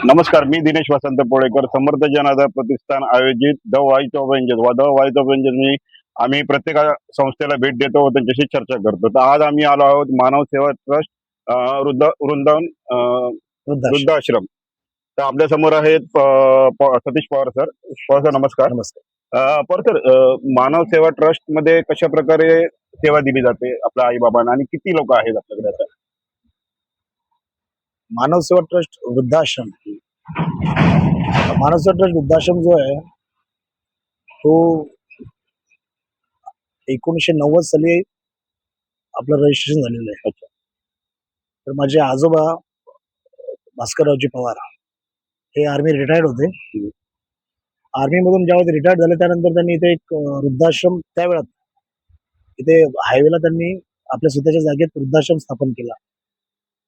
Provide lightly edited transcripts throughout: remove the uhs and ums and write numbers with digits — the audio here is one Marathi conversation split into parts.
नमस्कार, मी दिनेश वसंत पोळेकर. समर्थ जनाधार प्रतिष्ठान आयोजित the voice of angels the voice of angels मी आम्ही प्रत्येक संस्थेला भेट देतो व त्यांच्याशी चर्चा करतो. तर आज आम्ही आलो आहोत मानव सेवा ट्रस्ट वृंदावन वृद्धाश्रम. वृद्धाश्रम. तर आपल्या समोर आहेत सतीश पवार सर. पवार सर नमस्कार. नमस्कार. पवार सर, मानव सेवा ट्रस्ट मध्ये कशा प्रकारे सेवा दिली जाते आपल्या आई बाबांना आणि किती लोक आहेत आपल्याकडे आता? मानव सेवा ट्रस्ट वृद्धाश्रम. मानव सेवा ट्रस्ट वृद्धाश्रम जो आहे तो 1990 साली आपलं रजिस्ट्रेशन झालेलं आहे. तर माझे आजोबा भास्कररावजी पवार हे आर्मी रिटायर्ड होते. आर्मी मधून ज्यावेळेस रिटायर्ड झाले त्यानंतर त्यांनी इथे एक वृद्धाश्रम त्यावेळात इथे हायवेला त्यांनी आपल्या स्वतःच्या जागेत वृद्धाश्रम स्थापन केला.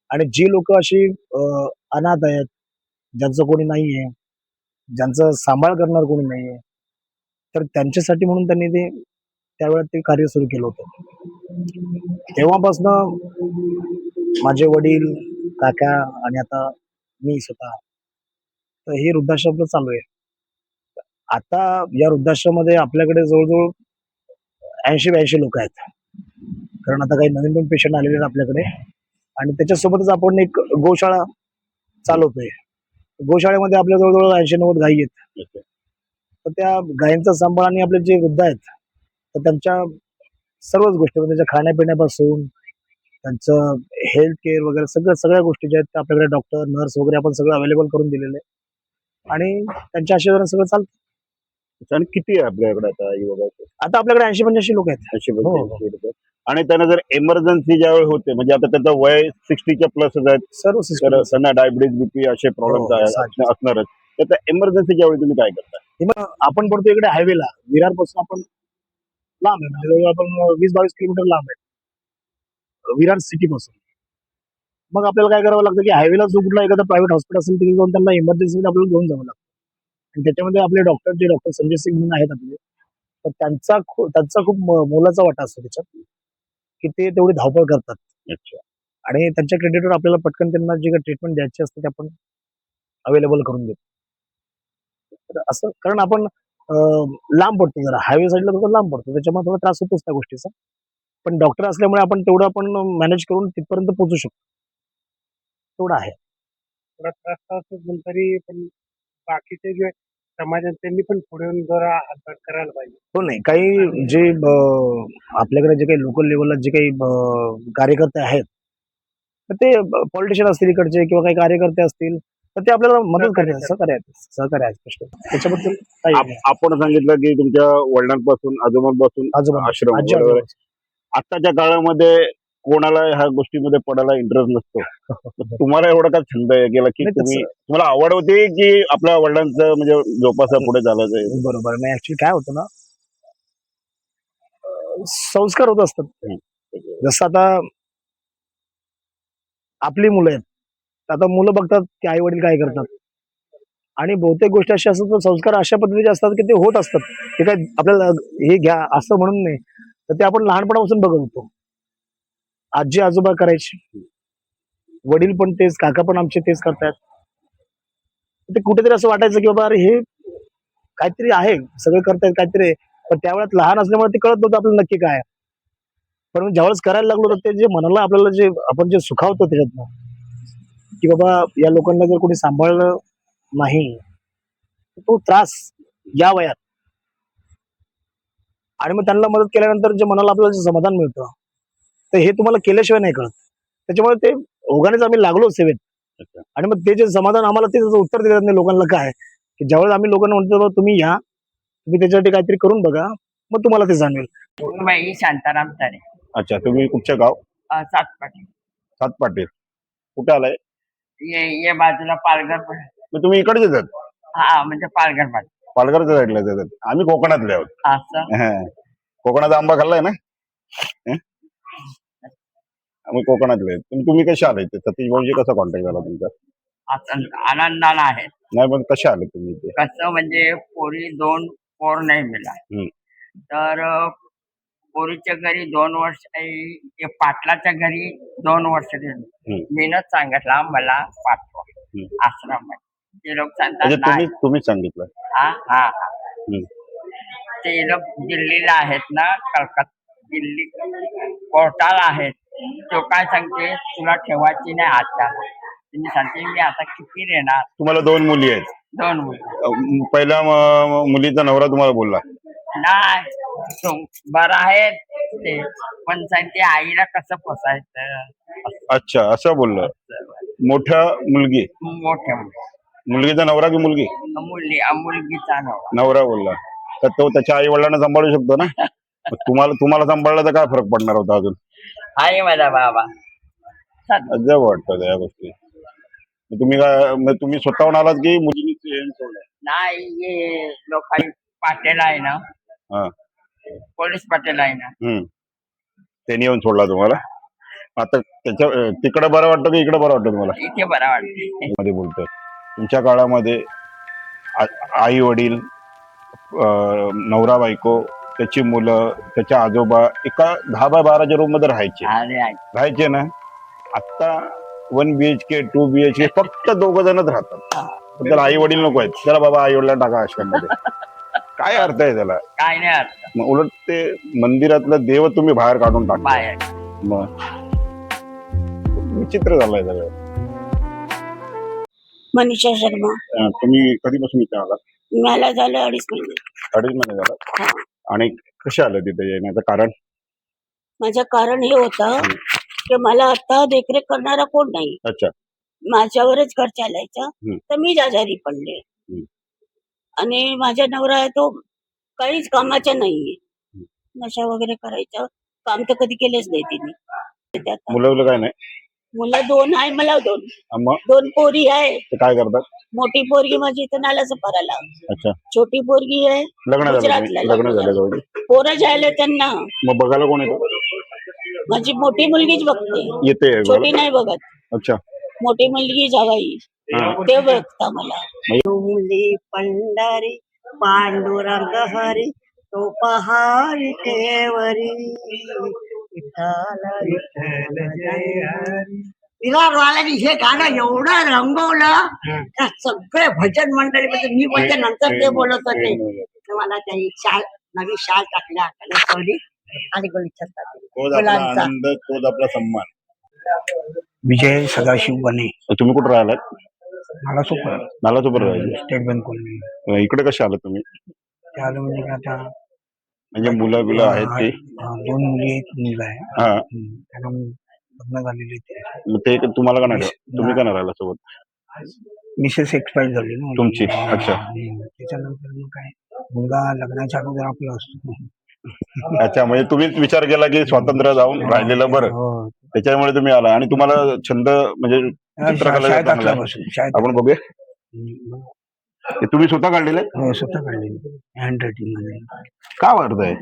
आणि जी लोक अशी अनाथ आहेत, ज्यांचं कोणी नाहीये, ज्यांचं सांभाळ करणार कोणी नाहीये, तर त्यांच्यासाठी म्हणून त्यांनी ते त्यावेळेत ते कार्य सुरू केलं होतं. तेव्हापासनं माझे वडील, काका आणि आता मी स्वतः तर हे वृद्धाश्रम चालू आहे. आता या वृद्धाश्रमामध्ये आपल्याकडे जवळजवळ 80-82 लोक आहेत. कारण आता काही नवीन नवीन पेशंट आलेले आहेत आपल्याकडे. आणि त्याच्यासोबतच आपण एक गोशाळा चालवतोय. गोशाळेमध्ये आपल्या जवळजवळ 80-90 गायी आहेत. तर त्या गायींचा सांभाळ आणि आपले जे वृद्ध आहेत तर त्यांच्या सर्वच गोष्टी म्हणजे त्यांच्या खाण्यापिण्यापासून त्यांचं हेल्थ केअर वगैरे सगळ्या गोष्टी ज्या आहेत त्या आपल्याकडे डॉक्टर नर्स वगैरे आपण सगळं अवेलेबल करून दिलेले आहे. आणि त्यांच्या आशीर्वादाने सगळं चालतं. आणि किती आहे आपल्याकडे आता आई बाबा? आता आपल्याकडे 80-85 लोक आहेत. 80 लोक. आणि त्यांना जर इमर्जन्सी ज्यावेळी होते म्हणजे आता त्याचं वय 60च्या प्लस आहेत, सर्व तर सिस्टम. त्यांना डायबिटीज बीपी असे प्रॉब्लेम असणारच. तर त्या इमर्जन्सीच्या वेळी तुम्ही काय करता? आपण पडतो इकडे हायवेला विरार पासून आपण लांब आहे म्हणजे जवळ आपण 20-22 किलोमीटर लांब आहे विरार सिटी पासून. मग आपल्याला काय करावं लागतं की हायवेला जो कुठला एखादा प्रायव्हेट हॉस्पिटल असेल तिथे जाऊन त्यांना इमर्जन्सी आपल्याला घेऊन जावं लागतं. आणि त्याच्यामध्ये आपले डॉक्टर संजय सिंग म्हणून आहेत आपले, तर त्यांचा खूप मोलाचा वाटा असतो त्याच्यात की ते तेवढी धावपळ करतात. अच्छा. आणि त्यांच्या क्रेडिटवर आपल्याला पटकन त्यांना जी काही ट्रीटमेंट द्यायची असते ते आपण अवेलेबल करून देतो. तर असं कारण आपण लांब पडतो, जरा हायवे साईडला थोडं लांब पडतो, त्याच्यामुळे थोडा त्रास होतोच त्या गोष्टीचा. पण डॉक्टर असल्यामुळे आपण तेवढं आपण मॅनेज करून तिथपर्यंत पोहोचू शकतो. तेवढं आहे. थोडा त्रास तर असतोच, पण तरी पण बाकीचे जे समाज आहेत त्यांनी पण पुढे येऊन जरा हातभार करायला पाहिजे. हो, नाही काही जे आपल्याकडे जे काही लोकल लेवलला जे काही कार्यकर्ते आहेत तर ते पॉलिटिशियन असतील इकडचे किंवा काही कार्यकर्ते असतील तर ते आपल्याला मदत करतात, सहकार्य आहे प्रश्न त्याच्याबद्दल काही नाही. आपण सांगितलं की तुमच्या वडिलांपासून आजोबांपासून आजोबा आश्रम आजी वगैरे. आजोबा. आताच्या काळामध्ये कोणाला ह्या गोष्टीमध्ये पडायला इंटरेस्ट नसतो. तुम्हाला एवढा का छंद आहे गेला की नाही, तुम्हाला आवड होती की आपल्या वडिलांचं म्हणजे जोपासा पुढे चालायचं? बरोबर. नाही ऍक्च्युली काय होतं ना, संस्कार होत असतात. जसं आता आपली मुलं आहेत, तर आता मुलं बघतात की आई वडील काय करतात. आणि बहुतेक गोष्टी अशा असतात तर संस्कार अशा पद्धतीचे असतात की ते होत असतात. ते काय आपल्याला हे घ्या असं म्हणून नाही, तर ते आपण लहानपणापासून बघत होतो. आजी आजोबा करायचे, वडील पण तेच, काका पण आमचे तेच करतायत. ते कुठेतरी असं वाटायचं की बाबा अरे हे काहीतरी आहे, सगळे करतायत काहीतरी आहे. पण त्यावेळेस लहान असल्यामुळे ते कळत नव्हतं आपल्याला नक्की काय आहे. पण ज्यावेळेस करायला लागलो तर ते जे मनाला आपल्याला जे आपण जे सुखावतो त्याच्यातनं की बाबा या लोकांना जर कोणी सांभाळलं नाही तो त्रास या वयात, आणि मग त्यांना मदत केल्यानंतर जे मनाला आपल्याला जे समाधान मिळतं तर हे तुम्हाला केल्याशिवाय नाही कळत. त्याच्यामुळे ते ओघानेच आम्ही लागलो सेवेत. आणि मग ते जे समाधान आम्हाला ते उत्तर देतात नाही लोकांना काय की ज्यावेळेस आम्ही लोकांना म्हणतो बाबा तुम्ही या, तुम्ही त्याच्यासाठी काहीतरी करून बघा, मग तुम्हाला ते जाणवेल. बाई शांताराम तारे. अच्छा, तुम्ही कुठचं गाव? सातपाटी. सातपाटी. कुठे आलाय? ये बाजूला पालघर पण. मग तुम्ही इकडचे जात? हा म्हणजे पालघर बाजू. पालघरच्या साईडला जातात. आम्ही कोकणातले आहोत. असं हं. कोकणात आंबा खाल्लाय ना? हं? आम्ही कोकणातले आहेत. तुम्ही कसे आले इथे? सतीश भाऊजी कसा कॉन्टॅक्ट झाला तुमचा? असं आनंदाला आहे. नाही पण कसे आले तुम्ही इथे? कसं म्हणजे पोरी 2 पोर नाही मिळाला. हं. तर पोरीच्या घरी 2 वर्ष पाटलाच्या घरी 2 वर्ष दिली. हं. मीनच सांगितलं मला पाठवा हं. आश्रमात. ते लोक सांगतात म्हणजे नाही. तुम्हीच सांगितलं. हा हा हा. हम्म. ते लोक दिल्लीला आहेत ना, कलकत्ता दिल्ली कोर्टाला आहेत. तो काय सांगते, तुला ठेवायची नाही आता. तुम्ही सांगते मी आता किती देणार. तुम्हाला 2 मुली आहेत. 2 मुली. पहिल्या मुलीचा नवरा तुम्हाला बोलला. नाही तो बरं आहे ते, पण सांगते आईला कसं पोसायचं. अच्छा, असं बोललं. मोठ्या मुलगी, मोठ्या मुलगीचा नवरा की मुलगी? मुलगीचा नवरा. नवरा बोलला. तर तो त्याच्या आई वडिलांना सांभाळू शकतो ना. मग तुम्हाला सांभाळला तर काय फरक पडणार होता अजून? आहे माझा बाबा. अजब वाटतं या गोष्टी. मग तुम्ही स्वतःहून आलात की मुलींनी सोडलं? नाही हे लोकांनी पाटील आहे ना, हा. पोलीस पाटील आहे ना, त्यांनी येऊन सोडला तुम्हाला. आता तिकडे बरं वाटतं की इकडे बरं वाटतं तुम्हाला? इथे बरं वाटते. मध्ये बोलतोय तुमच्या काळामध्ये आई वडील, नवरा बायको, त्याची मुलं, त्याच्या आजोबा एका 10 बाय 12च्या रूम मध्ये राहायचे ना. आता 1 BHK 2 BHK फक्त 2 जणच राहतात. पण त्याला आई वडील नको आहेत. त्याला बाबा आई वडिलांना टाका आश्रममध्ये. काय अर्थ आहे त्याला? काय नाही अर्थ. मग उलट ते मंदिरातलं देव तुम्ही बाहेर काढून टाकता. बाहेर मग विचित्र झालंय सगळं. मनीषा शर्मा. तुम्ही कधीपासून इथे आलात? मला झालं 2.5 महिने. 2.5 महिने झाला. आणि कसे आलं तिथे येण्याचं कारण? माझं कारण हे होतं की मला आता देखरेख करणारा कोण नाही. अच्छा. माझ्यावरच घर चालायचं. हम्म. तर मी आजारी पडले. हम्म. आणि माझा नवरा आहे तो काहीच कामाचा नाहीये. नशा वगैरे करायचं काम तर कधी केलेच नाही तिने. त्यात मुलं काय नाही? मुलं 2 आहे मला. 2 मग 2 पोरी आहे. ते काय करतात? मोठी पोरगी माझी इथं नालासोपाराला. अच्छा. छोटी पोरगी आहे लग्न झालं? गुजरातला. लग्न झालं दोघी? पोरं जायला त्यांना. मग बघायला कोण येतं? माझी मोठी मुलगीच बघते, येते छोटी नाही बघत. अच्छा. मोठी मुलगी जावाई ते बघता मला. मुली पंढरी पांडुरंग हरी तो पहारी ठेवरी तिला रोलानी हे गाणं एवढं रंगवलं का सगळे भजन मंडळी म्हणजे मी म्हणजे नंतर ते बोलत होते. मला काही शाल नवी शाल टाकल्या आणि मुलांचा आनंद, तोच आपला सन्मान. विजय सदाशिव बने. तुम्ही कुठे राहिलात? नालासोपारा राहिले. State bank colony. इकडे कसे आलात तुम्ही? त्याला म्हणजे आता म्हणजे मुलं बिलं आहेत ते? 2 मुली एक मुलगा आहे. हा. त्यांना लग्न झालेले ते. मग ते तुम्हाला का नाही? तुम्ही का नाही राहिला सोबत? मिसेस एक्सपायर झाली ना तुमची? अच्छा. त्याच्यानंतर मग काय मुलगा लग्नाच्या अगोदर आपला असतो. अच्छा, म्हणजे तुम्हीच विचार केला की स्वातंत्र्य जाऊन राहिलेलं बरं, हो. त्याच्यामुळे तुम्ही आला. आणि तुम्हाला छंद म्हणजे चित्रकला शाळेत चांगला आहे. असल्यापासून शाळेत. आपण बघूया. ते तुम्ही स्वतः काढलेलं आहे? हो, स्वतः काढलेली हँड रायटिंग मध्ये. का अर्थ आहे?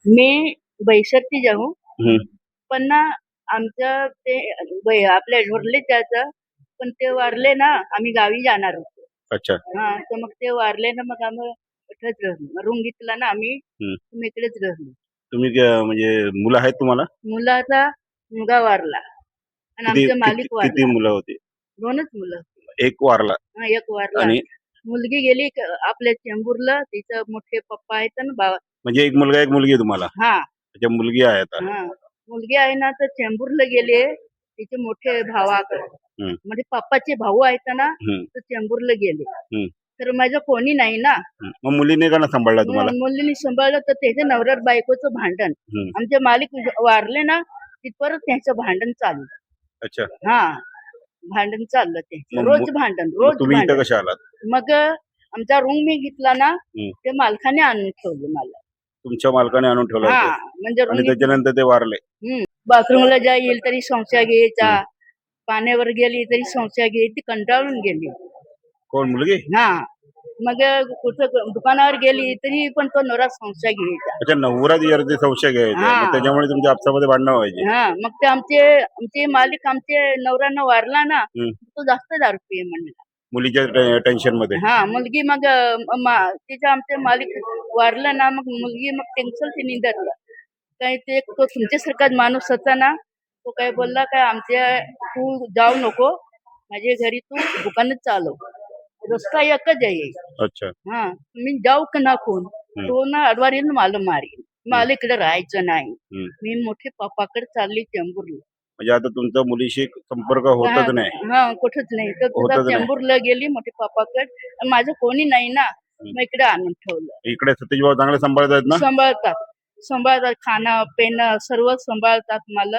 मी बैसरती जाऊ हम्म. पण ना आमचं ते आपल्या ढोरले जायचं पण ते वारले ना आम्ही गावी जाणार होतो. अच्छा. हा तर मग ते वारले ना मग आम्ही इथंच राहलो. रूम घेतला ना आम्ही मग इकडेच राहलो. तुम्ही म्हणजे मुलं आहेत तुम्हाला? मुलाचा मुलगा वारला आणि आमचे मालिक किती वारला. मुलं होती? 2च मुलं. एक वारला हा, एक वारला. आणि मुलगी गेली आपल्या चेंबूरला. तिचं मोठे पप्पा आहेत ना म्हणजे एक मुलगा एक मुलगी आहे तुम्हाला? हा अच्छा, मुलगी आहे आता? हा मुलगी आहे ना तर चेंबूरला गेले तिचे मोठे भावाकडे. म्हणजे पप्पाचे भाऊ आहेत ना तर चेंबूरला गेले. तर माझं कोणी नाही ना. मग मुलीने का ना सांभाळला तुम्हाला? मुलीने सांभाळलं तर त्याच्या नवऱ्यात बायकोचं भांडण. आमचे मालिक वारले ना तिथपर्यंत त्यांचं भांडण चालू. अच्छा. हा भांडण चाललं ते रोज भांडण रोज तुम्ही इथं भांडण. कशा आलात? मग आमचा रूम मी घेतला ना ते मालकाने आणून ठेवलं मला. तुमच्या मालकाने आणून ठेवलं हा होतं म्हणजे आणि room त्याच्यानंतर ते वारले? बाथरूमला जाईल तरी संशय घ्यायचा. पाण्यावर गेली तरी संशय घ्यायची. कंटाळून गेली. कोण मुलगी? हा मग कुठं दुकानावर गेली तरी पण तो नवरा संशय घ्यायचा. अच्छा, नवरा दिवरती संशय घ्यायचा. हा. मग त्याच्यामुळे तुमच्या आपसामध्ये भांडणं व्हायची? हा मग ते आमचे मालिक आमचे नवऱ्यानं वारला ना तो जास्त दारू पिये म्हणला. मुलीच्या टेन्शन मध्ये. हा मुलगी मग तिच्या आमचे मालिक वारलं ना, मग मुलगी मग टेन्शन ती निंदतलं काय ते तो तुमच्यासारखाच माणूस होता ना, तो काय बोलला काय आमच्या तू जाऊ नको माझ्या घरी, तू दुकानच चालव, रस्ता एकच आहे. अच्छा. हा मी जाऊ का नको, तो ना अडवारीनं मला मारेल, मला इकडे राहायचं नाही. मी मोठे पप्पाकडे चालली चेंबूरला. म्हणजे आता तुमचा मुलीशी संपर्क होतच नाही. हा कुठंच नाही, तर तुला होतच नाही. चेंबूरला गेली मोठे पप्पाकडे, माझं कोणी नाही ना, मग इकडे आणून ठेवलं. इकडे सतीश भाऊ चांगले सांभाळत आहेत ना. सांभाळतात, खाणं पिणं सर्व सांभाळतात मला.